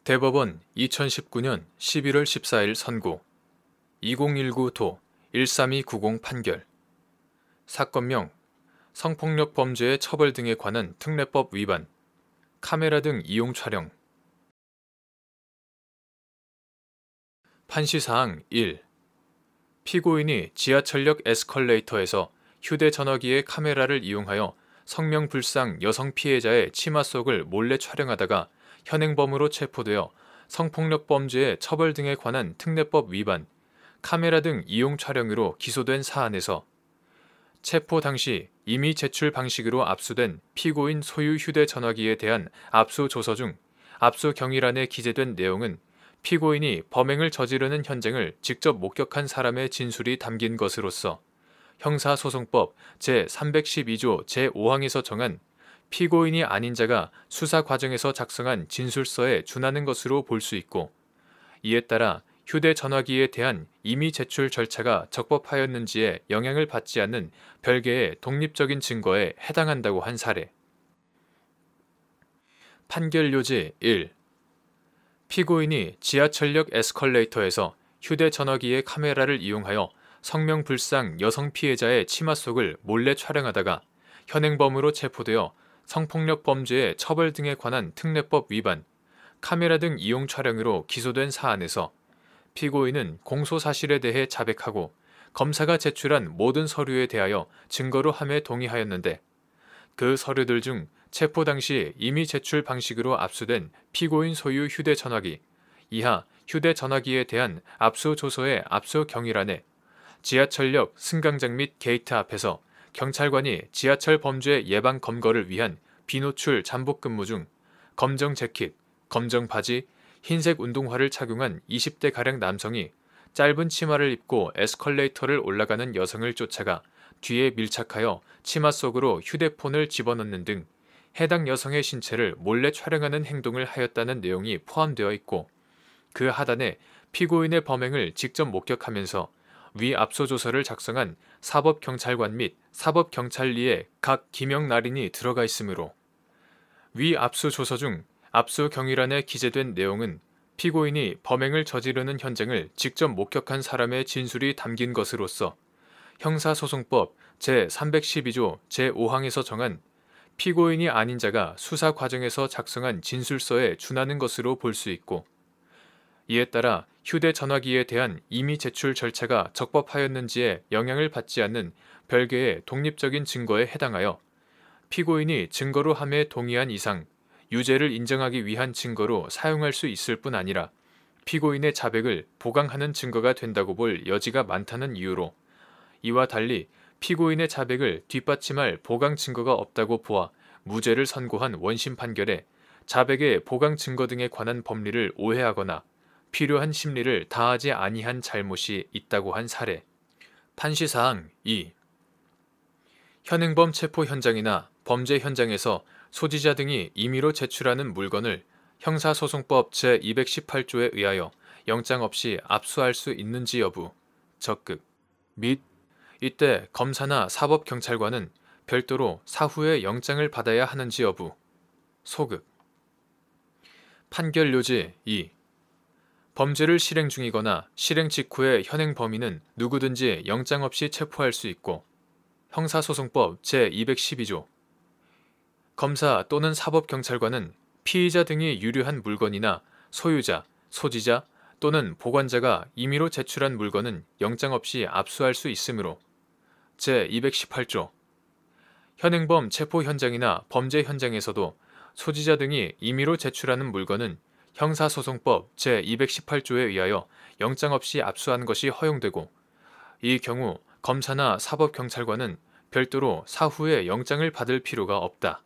대법원 2019년 11월 14일 선고 2019도 13290 판결 사건명 성폭력 범죄의 처벌 등에 관한 특례법 위반 카메라 등 이용 촬영 판시사항 1. 피고인이 지하철역 에스컬레이터에서 휴대전화기의 카메라를 이용하여 성명불상 여성 피해자의 치마 속을 몰래 촬영하다가 현행범으로 체포되어 성폭력 범죄의 처벌 등에 관한 특례법 위반, 카메라 등 이용 촬영으로 기소된 사안에서 체포 당시 임의 제출 방식으로 압수된 피고인 소유 휴대전화기에 대한 압수조서 중 압수 경위란에 기재된 내용은 피고인이 범행을 저지르는 현장을 직접 목격한 사람의 진술이 담긴 것으로서 형사소송법 제312조 제5항에서 정한 피고인이 아닌 자가 수사 과정에서 작성한 진술서에 준하는 것으로 볼 수 있고, 이에 따라 휴대전화기에 대한 임의 제출 절차가 적법하였는지에 영향을 받지 않는 별개의 독립적인 증거에 해당한다고 한 사례. 판결 요지 1. 피고인이 지하철역 에스컬레이터에서 휴대전화기의 카메라를 이용하여 성명불상 여성 피해자의 치마 속을 몰래 촬영하다가 현행범으로 체포되어 성폭력 범죄의 처벌 등에 관한 특례법 위반, 카메라 등 이용 촬영으로 기소된 사안에서 피고인은 공소 사실에 대해 자백하고 검사가 제출한 모든 서류에 대하여 증거로 함에 동의하였는데, 그 서류들 중 체포 당시 임의 제출 방식으로 압수된 피고인 소유 휴대전화기, 이하 휴대전화기에 대한 압수조서의 압수 경위란에 지하철역 승강장 및 게이트 앞에서 경찰관이 지하철 범죄 예방 검거를 위한 비노출 잠복 근무 중 검정 재킷, 검정 바지, 흰색 운동화를 착용한 20대가량 남성이 짧은 치마를 입고 에스컬레이터를 올라가는 여성을 쫓아가 뒤에 밀착하여 치마 속으로 휴대폰을 집어넣는 등 해당 여성의 신체를 몰래 촬영하는 행동을 하였다는 내용이 포함되어 있고, 그 하단에 피고인의 범행을 직접 목격하면서 위 압수조서를 작성한 사법경찰관 및 사법경찰리의 각 기명 날인이 들어가 있으므로 위 압수조서 중 압수 경위란에 기재된 내용은 피고인이 범행을 저지르는 현장을 직접 목격한 사람의 진술이 담긴 것으로서 형사소송법 제312조 제5항에서 정한 피고인이 아닌 자가 수사 과정에서 작성한 진술서에 준하는 것으로 볼 수 있고, 이에 따라 휴대전화기에 대한 임의 제출 절차가 적법하였는지에 영향을 받지 않는 별개의 독립적인 증거에 해당하여 피고인이 증거로 함에 동의한 이상 유죄를 인정하기 위한 증거로 사용할 수 있을 뿐 아니라 피고인의 자백을 보강하는 증거가 된다고 볼 여지가 많다는 이유로, 이와 달리 피고인의 자백을 뒷받침할 보강 증거가 없다고 보아 무죄를 선고한 원심 판결에 자백의 보강 증거 등에 관한 법리를 오해하거나 필요한 심리를 다하지 아니한 잘못이 있다고 한 사례. 판시사항 2. 현행범 체포 현장이나 범죄 현장에서 소지자 등이 임의로 제출하는 물건을 형사소송법 제218조에 의하여 영장 없이 압수할 수 있는지 여부, 적극 및 이때 검사나 사법경찰관은 별도로 사후에 영장을 받아야 하는지 여부, 소극. 판결 요지 2. 범죄를 실행 중이거나 실행 직후에 현행 범인은 누구든지 영장 없이 체포할 수 있고, 형사소송법 제212조 검사 또는 사법경찰관은 피의자 등이 유류한 물건이나 소유자, 소지자 또는 보관자가 임의로 제출한 물건은 영장 없이 압수할 수 있으므로 제218조 현행범 체포 현장이나 범죄 현장에서도 소지자 등이 임의로 제출하는 물건은 형사소송법 제218조에 의하여 영장 없이 압수한 것이 허용되고, 이 경우 검사나 사법경찰관은 별도로 사후에 영장을 받을 필요가 없다.